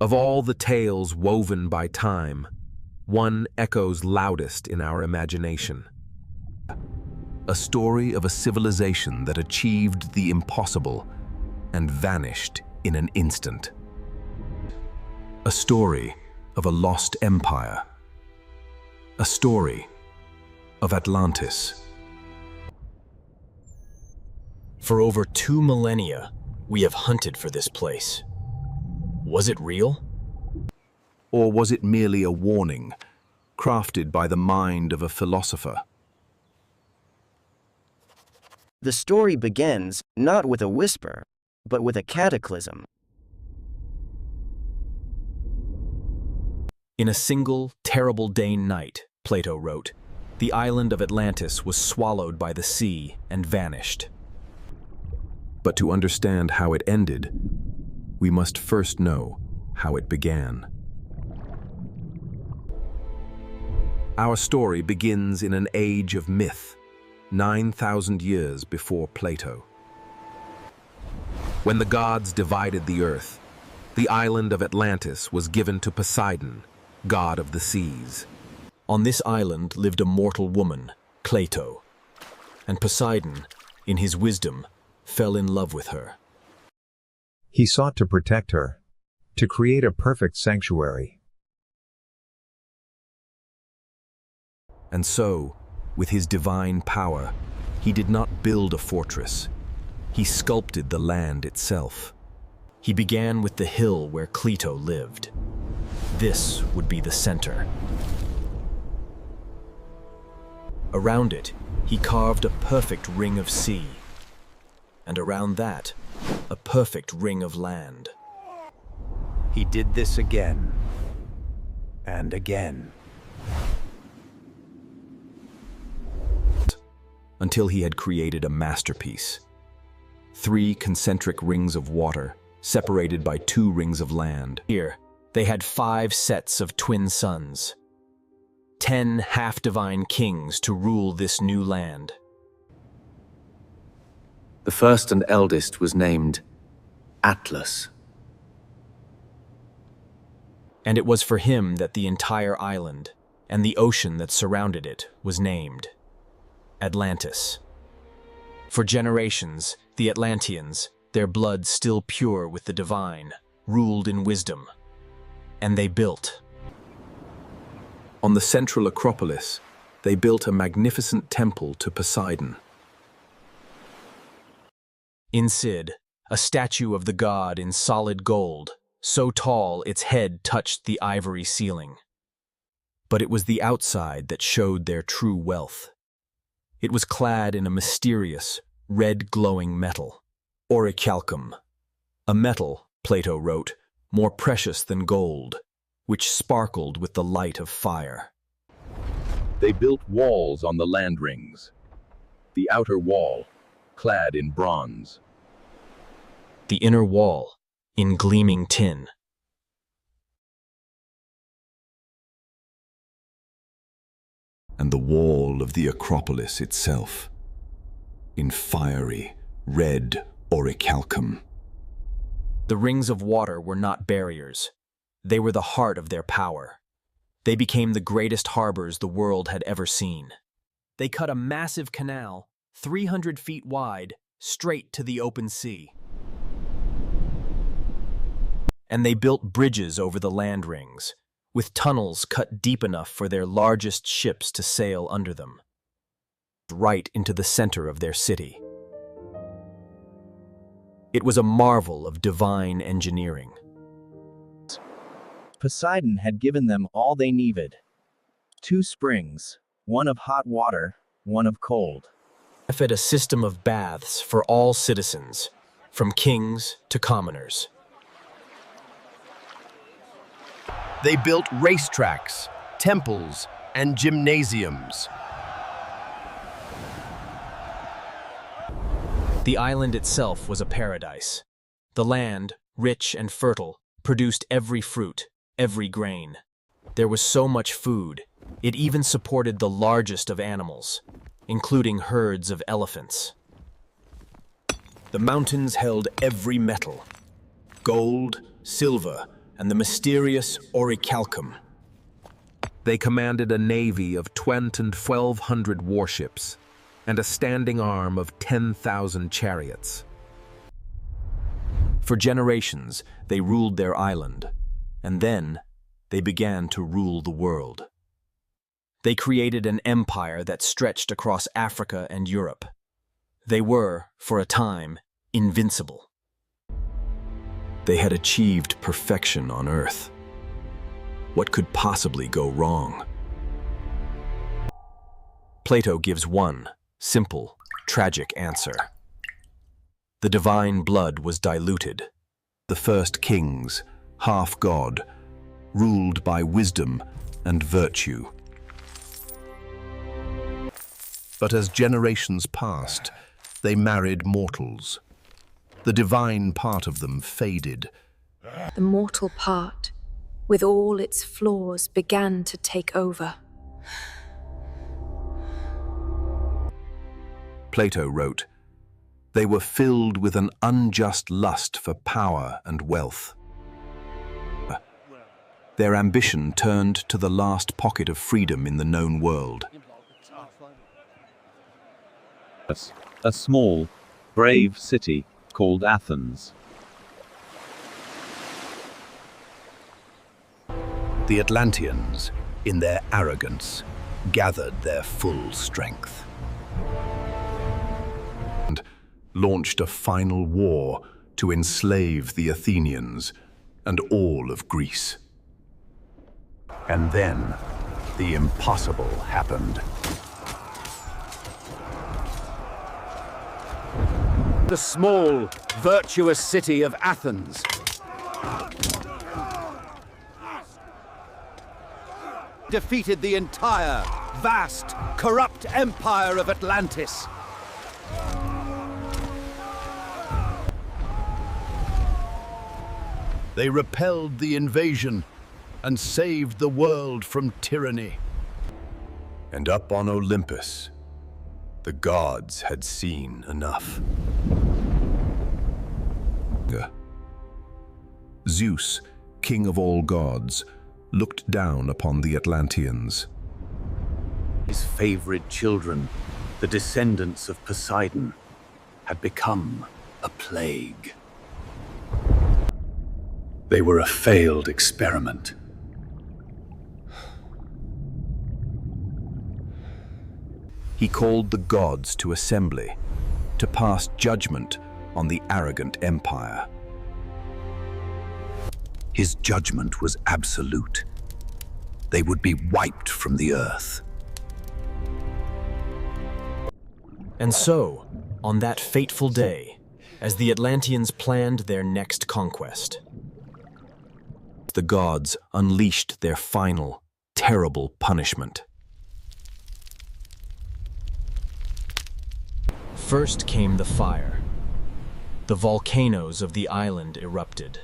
Of all the tales woven by time, one echoes loudest in our imagination. A story of a civilization that achieved the impossible and vanished in an instant. A story of a lost empire. A story of Atlantis. For over 2 millennia, we have hunted for this place. Was it real? Or was it merely a warning, crafted by the mind of a philosopher? The story begins not with a whisper, but with a cataclysm. In a single, terrible day and night, Plato wrote, the island of Atlantis was swallowed by the sea and vanished. But to understand how it ended, we must first know how it began. Our story begins in an age of myth, 9,000 years before Plato. When the gods divided the earth, the island of Atlantis was given to Poseidon, god of the seas. On this island lived a mortal woman, Plato, and Poseidon, in his wisdom, fell in love with her. He sought to protect her, to create a perfect sanctuary. And so, with his divine power, he did not build a fortress. He sculpted the land itself. He began with the hill where Plato lived. This would be the center. Around it, he carved a perfect ring of sea, and around that, a perfect ring of land. He did this again and again, until he had created a masterpiece. 3 concentric rings of water, separated by 2 rings of land. Here, they had 5 sets of twin suns, 10 half-divine kings to rule this new land. The first and eldest was named Atlas. And it was for him that the entire island and the ocean that surrounded it was named Atlantis. For generations, the Atlanteans, their blood still pure with the divine, ruled in wisdom. And they built. On the central Acropolis, they built a magnificent temple to Poseidon. In Cid, a statue of the god in solid gold, so tall its head touched the ivory ceiling. But it was the outside that showed their true wealth. It was clad in a mysterious, red glowing metal, orichalcum, a metal, Plato wrote, more precious than gold, which sparkled with the light of fire. They built walls on the land rings. The outer wall, clad in bronze. The inner wall, in gleaming tin. And the wall of the Acropolis itself, in fiery, red orichalcum. The rings of water were not barriers. They were the heart of their power. They became the greatest harbors the world had ever seen. They cut a massive canal, 300 feet wide, straight to the open sea. And they built bridges over the land rings, with tunnels cut deep enough for their largest ships to sail under them, right into the center of their city. It was a marvel of divine engineering. Poseidon had given them all they needed. 2 springs, one of hot water, one of cold. Fed a system of baths for all citizens, from kings to commoners. They built racetracks, temples, and gymnasiums. The island itself was a paradise. The land, rich and fertile, produced every fruit, every grain. There was so much food, it even supported the largest of animals, including herds of elephants. The mountains held every metal, gold, silver, and the mysterious orichalcum. They commanded a navy of 20 and 1,200 warships and a standing arm of 10,000 chariots. For generations, they ruled their island, and then they began to rule the world. They created an empire that stretched across Africa and Europe. They were, for a time, invincible. They had achieved perfection on Earth. What could possibly go wrong? Plato gives one simple, tragic answer. The divine blood was diluted. The first kings, half god, ruled by wisdom and virtue. But as generations passed, they married mortals. The divine part of them faded. The mortal part, with all its flaws, began to take over. Plato wrote, "They were filled with an unjust lust for power and wealth." Their ambition turned to the last pocket of freedom in the known world. A small, brave city called Athens. The Atlanteans, in their arrogance, gathered their full strength and launched a final war to enslave the Athenians and all of Greece. And then, the impossible happened. The small, virtuous city of Athens defeated the entire, vast, corrupt empire of Atlantis. They repelled the invasion and saved the world from tyranny. And up on Olympus, the gods had seen enough. Zeus, king of all gods, looked down upon the Atlanteans. His favorite children, the descendants of Poseidon, had become a plague. They were a failed experiment. He called the gods to assembly, to pass judgment on the arrogant empire. His judgment was absolute. They would be wiped from the earth. And so, on that fateful day, as the Atlanteans planned their next conquest, the gods unleashed their final, terrible punishment. First came the fire. The volcanoes of the island erupted.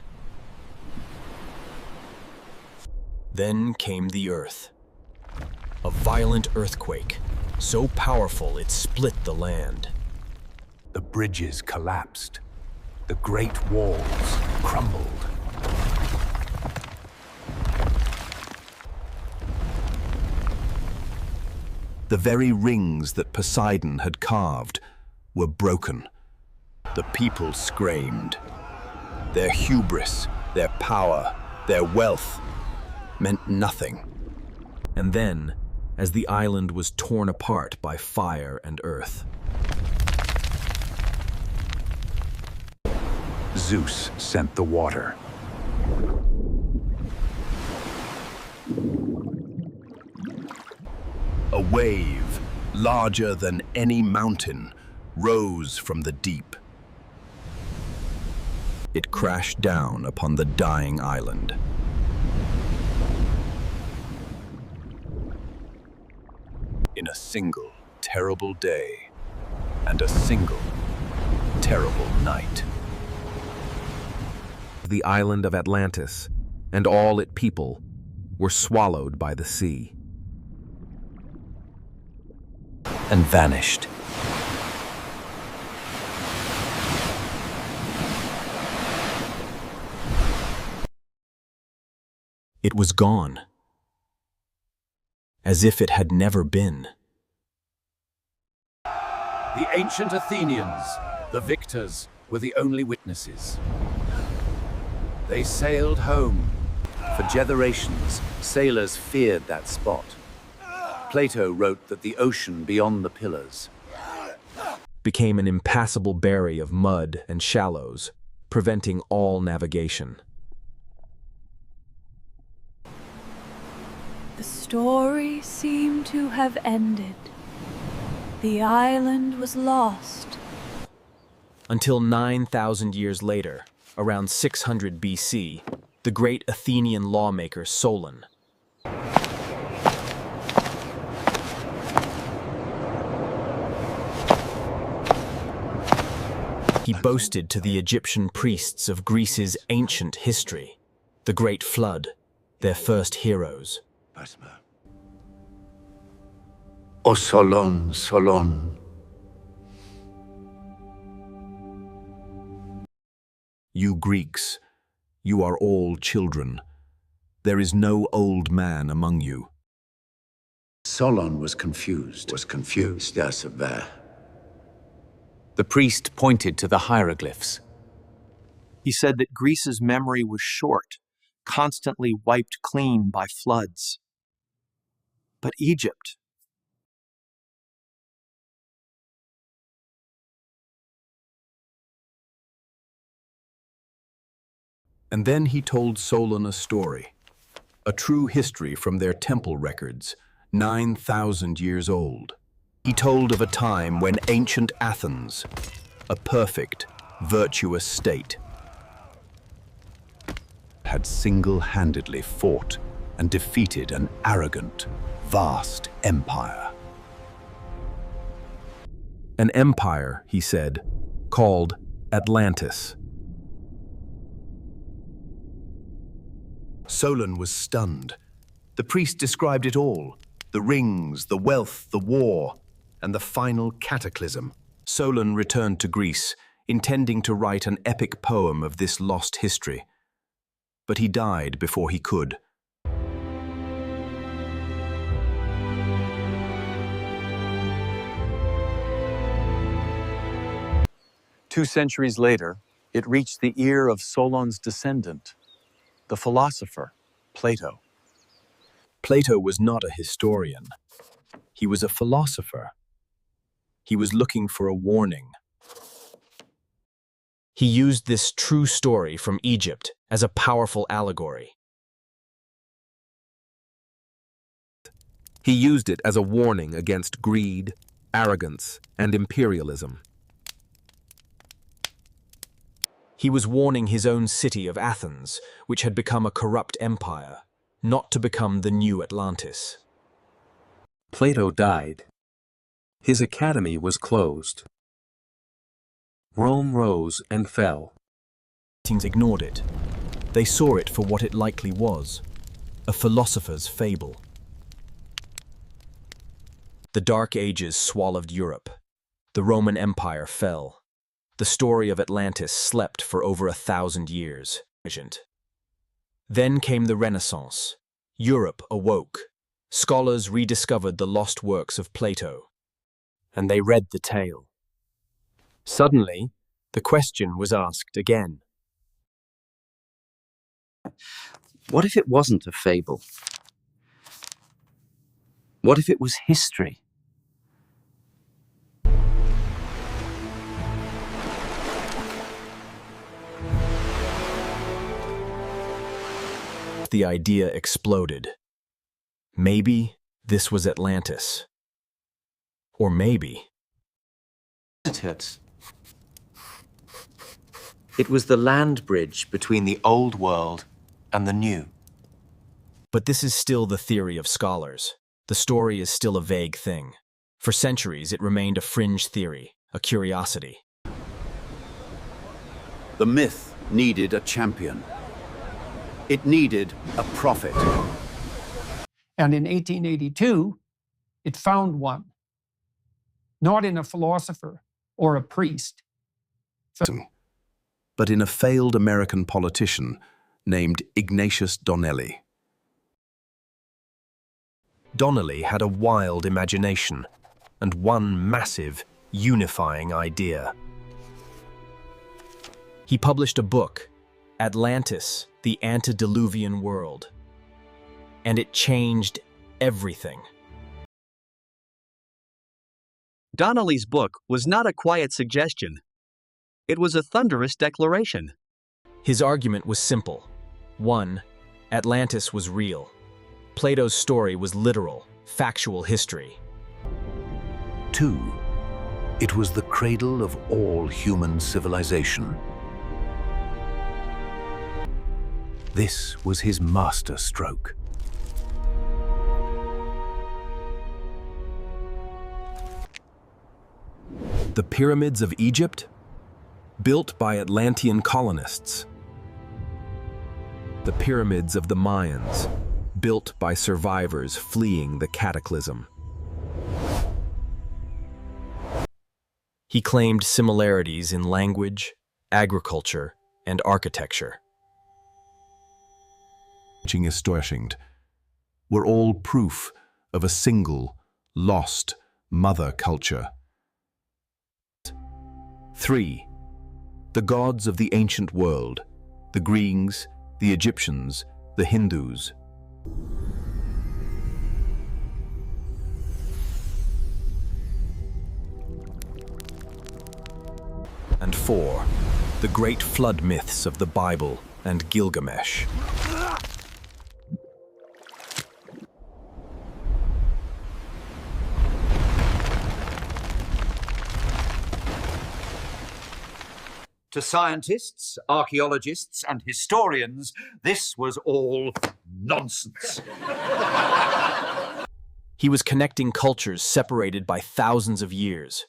Then came the earth. A violent earthquake, so powerful it split the land. The bridges collapsed. The great walls crumbled. The very rings that Poseidon had carved were broken. The people screamed. Their hubris, their power, their wealth meant nothing. And then, as the island was torn apart by fire and earth, Zeus sent the water. A wave, larger than any mountain, rose from the deep. It crashed down upon the dying island. In a single terrible day and a single terrible night. The island of Atlantis and all its people were swallowed by the sea And vanished. It was gone, as if it had never been. The ancient Athenians, the victors, were the only witnesses. They sailed home. For generations, sailors feared that spot. Plato wrote that the ocean beyond the pillars Became an impassable barrier of mud and shallows, preventing all navigation. The story seemed to have ended. The island was lost. Until 9,000 years later, around 600 BC, the great Athenian lawmaker Solon boasted to the Egyptian priests of Greece's ancient history, the Great Flood, their first heroes. O Solon, Solon. You Greeks, you are all children. There is no old man among you. Solon was confused, yes, there. The priest pointed to the hieroglyphs. He said that Greece's memory was short, constantly wiped clean by floods. But Egypt, And then he told Solon a story, a true history from their temple records, 9,000 years old. He told of a time when ancient Athens, a perfect, virtuous state, had single-handedly fought and defeated an arrogant, vast empire. An empire, he said, called Atlantis. Solon was stunned. The priest described it all: the rings, the wealth, the war, and the final cataclysm. Solon returned to Greece, intending to write an epic poem of this lost history. But he died before he could. Two centuries later, it reached the ear of Solon's descendant, the philosopher, Plato. Plato was not a historian. He was a philosopher. He was looking for a warning. He used this true story from Egypt as a powerful allegory. He used it as a warning against greed, arrogance, and imperialism. He was warning his own city of Athens, which had become a corrupt empire, not to become the new Atlantis. Plato died. His academy was closed. Rome rose and fell. Things ignored it. They saw it for what it likely was, a philosopher's fable. The Dark Ages swallowed Europe. The Roman Empire fell. The story of Atlantis slept for over 1,000 years. Then came the Renaissance. Europe awoke. Scholars rediscovered the lost works of Plato. And they read the tale. Suddenly, the question was asked again. What if it wasn't a fable? What if it was history? The idea exploded. Maybe this was Atlantis. Or maybe It was the land bridge between the old world and the new. But this is still the theory of scholars. The story is still a vague thing. For centuries, it remained a fringe theory, a curiosity. The myth needed a champion. It needed a prophet. And in 1882, it found one. Not in a philosopher or a priest. But in a failed American politician named Ignatius Donnelly. Donnelly had a wild imagination and one massive, unifying idea. He published a book, Atlantis, the Antediluvian World, and it changed everything. Donnelly's book was not a quiet suggestion. It was a thunderous declaration. His argument was simple. 1. Atlantis was real. Plato's story was literal, factual history. 2. It was the cradle of all human civilization. This was his master stroke. The pyramids of Egypt, built by Atlantean colonists. The pyramids of the Mayans, built by survivors fleeing the cataclysm. He claimed similarities in language, agriculture, and architecture. Were all proof of a single, lost mother culture. 3. The gods of the ancient world, the Greeks, the Egyptians, the Hindus. And 4. The great flood myths of the Bible and Gilgamesh. To scientists, archaeologists, and historians, this was all nonsense. He was connecting cultures separated by thousands of years,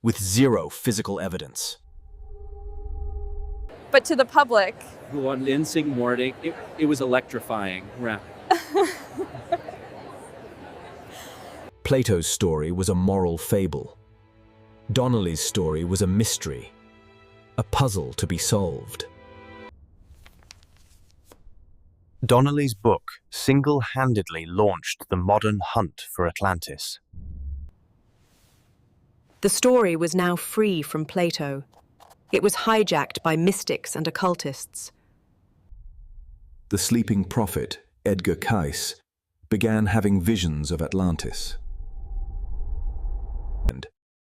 with zero physical evidence. But to the public, it was electrifying. Plato's story was a moral fable. Donnelly's story was a mystery, a puzzle to be solved. Donnelly's book single-handedly launched the modern hunt for Atlantis. The story was now free from Plato. It was hijacked by mystics and occultists. The sleeping prophet, Edgar Cayce, began having visions of Atlantis.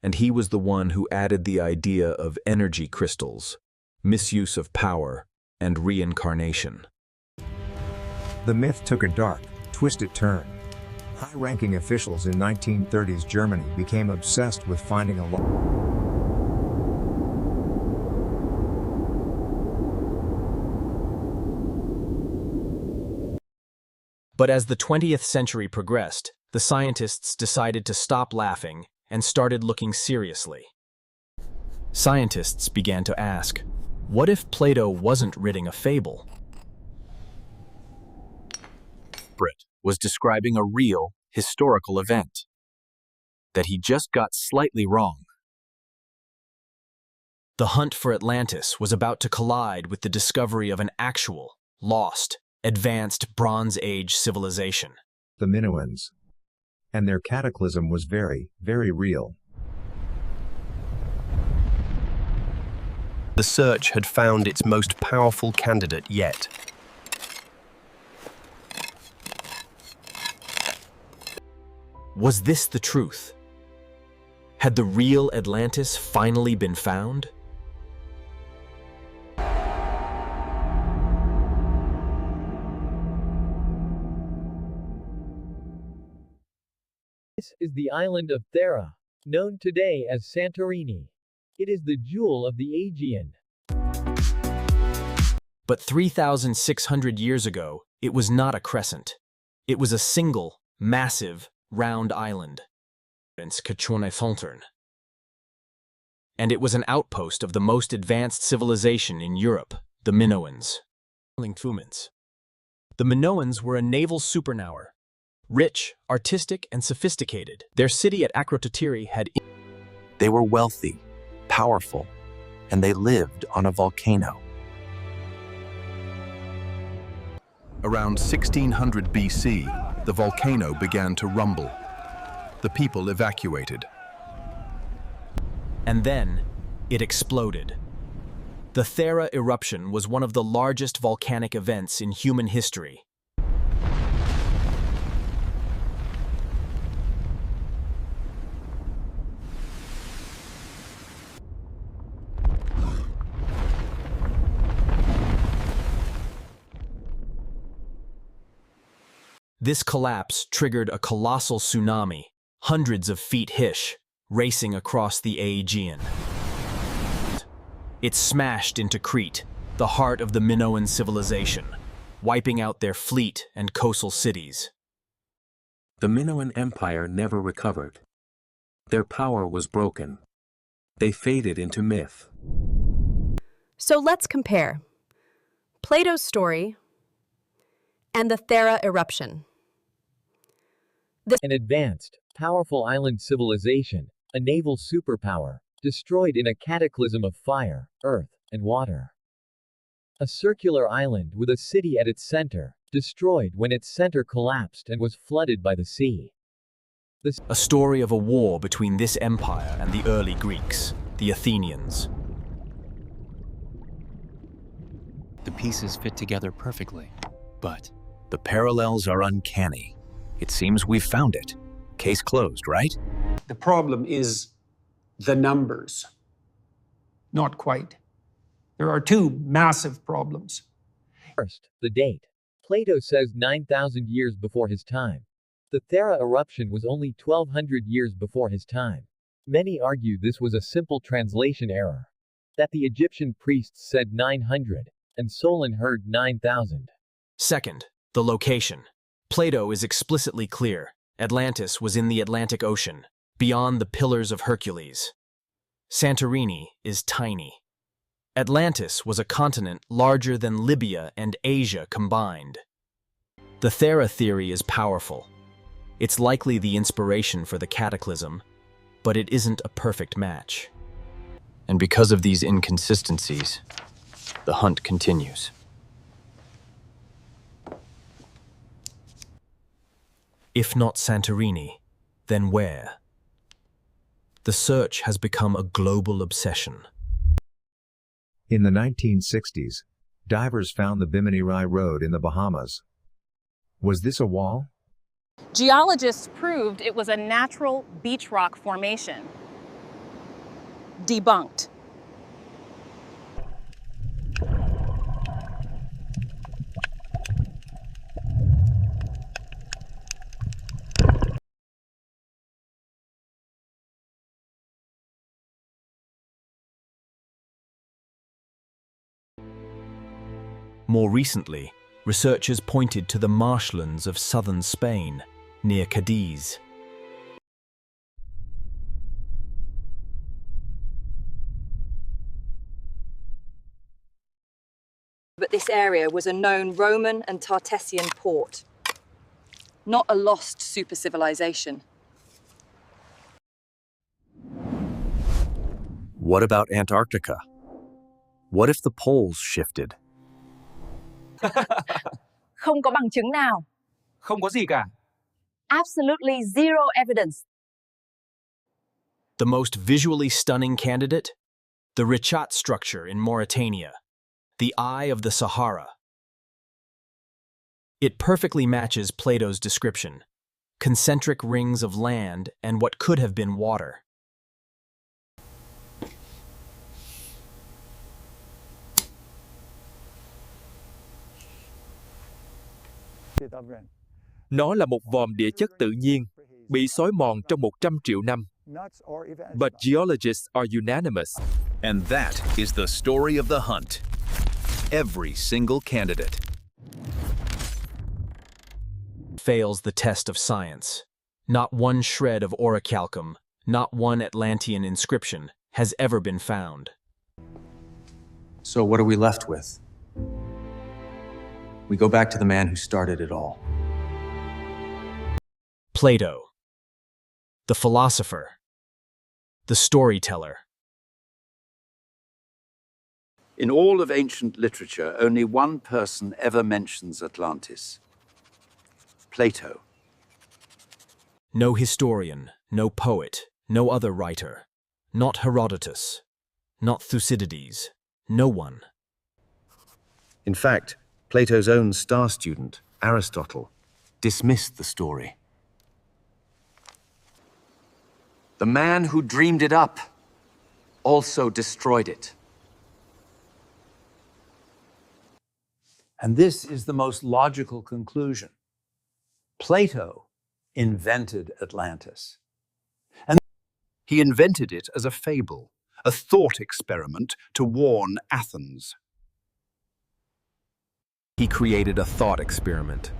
And he was the one who added the idea of energy crystals, misuse of power, and reincarnation. The myth took a dark, twisted turn. High-ranking officials in 1930s Germany became obsessed with finding a But as the 20th century progressed, the scientists decided to stop laughing and started looking seriously. Scientists began to ask, what if Plato wasn't writing a fable? Brit was describing a real, historical event that he just got slightly wrong. The hunt for Atlantis was about to collide with the discovery of an actual, lost, advanced Bronze Age civilization. The Minoans. And their cataclysm was very, very real. The search had found its most powerful candidate yet. Was this the truth? Had the real Atlantis finally been found? This is the island of Thera, known today as Santorini. It is the jewel of the Aegean. But 3,600 years ago, it was not a crescent. It was a single, massive, round island. And it was an outpost of the most advanced civilization in Europe, the Minoans. The Minoans were a naval superpower. Rich, artistic, and sophisticated, their city at Akrotiri had... They were wealthy, powerful, and they lived on a volcano. Around 1600 BC, the volcano began to rumble. The people evacuated. And then, it exploded. The Thera eruption was one of the largest volcanic events in human history. This collapse triggered a colossal tsunami, hundreds of feet high, racing across the Aegean. It smashed into Crete, the heart of the Minoan civilization, wiping out their fleet and coastal cities. The Minoan Empire never recovered. Their power was broken. They faded into myth. So let's compare Plato's story and the Thera eruption. An advanced, powerful island civilization, a naval superpower, destroyed in a cataclysm of fire, earth, and water. A circular island with a city at its center, destroyed when its center collapsed and was flooded by the sea. A story of a war between this empire and the early Greeks, the Athenians. The pieces fit together perfectly, but the parallels are uncanny. It seems we've found it. Case closed, right? The problem is the numbers. Not quite. There are two massive problems. First, the date. Plato says 9,000 years before his time. The Thera eruption was only 1,200 years before his time. Many argue this was a simple translation error. That the Egyptian priests said 900, and Solon heard 9,000. Second, the location. Plato is explicitly clear. Atlantis was in the Atlantic Ocean, beyond the Pillars of Hercules. Santorini is tiny. Atlantis was a continent larger than Libya and Asia combined. The Thera theory is powerful. It's likely the inspiration for the cataclysm, but it isn't a perfect match. And because of these inconsistencies, the hunt continues. If not Santorini, then where? The search has become a global obsession. In the 1960s, divers found the Bimini road in the Bahamas. Was this a wall? Geologists proved it was a natural beach rock formation. Debunked. More recently, researchers pointed to the marshlands of southern Spain, near Cadiz. But this area was a known Roman and Tartessian port, not a lost super-civilization. What about Antarctica? What if the poles shifted? Không có bằng chứng nào. Không có gì cả. Absolutely zero evidence. The most visually stunning candidate? The Richat structure in Mauritania, the Eye of the Sahara. It perfectly matches Plato's description, concentric rings of land and what could have been water. Nó là một vòm địa chất tự nhiên, bị xói mòn trong 100 triệu năm. But geologists are unanimous. And that is the story of the hunt. Every single candidate Fails the test of science. Not one shred of orichalcum, not one Atlantean inscription has ever been found. So what are we left with? We go back to the man who started it all. Plato, the philosopher, the storyteller. In all of ancient literature, only one person ever mentions Atlantis: Plato. No historian, no poet, no other writer. Not Herodotus, not Thucydides, no one. In fact, Plato's own star student, Aristotle, dismissed the story. The man who dreamed it up also destroyed it. And this is the most logical conclusion. Plato invented Atlantis. And he invented it as a fable, a thought experiment to warn Athens. He created a thought experiment,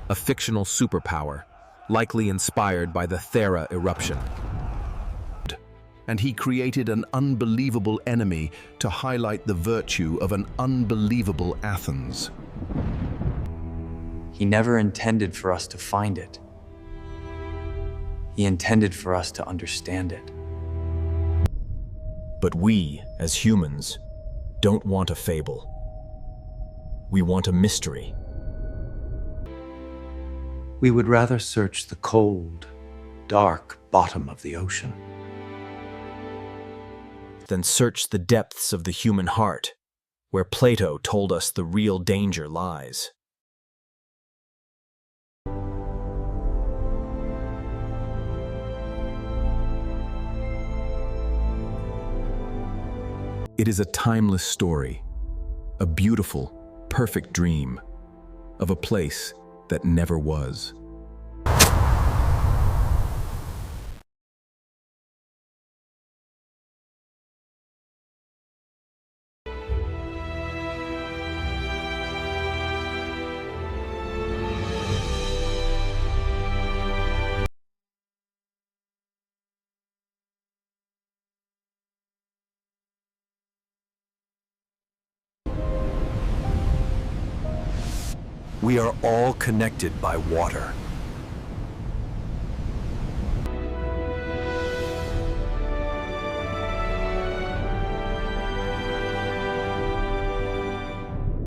a fictional superpower, likely inspired by the Thera eruption. And he created an unbelievable enemy to highlight the virtue of an unbelievable Athens. He never intended for us to find it. He intended for us to understand it. But we, as humans, don't want a fable. We want a mystery. We would rather search the cold, dark bottom of the ocean than search the depths of the human heart, where Plato told us the real danger lies. It is a timeless story, a beautiful, perfect dream of a place that never was. We are all connected by water.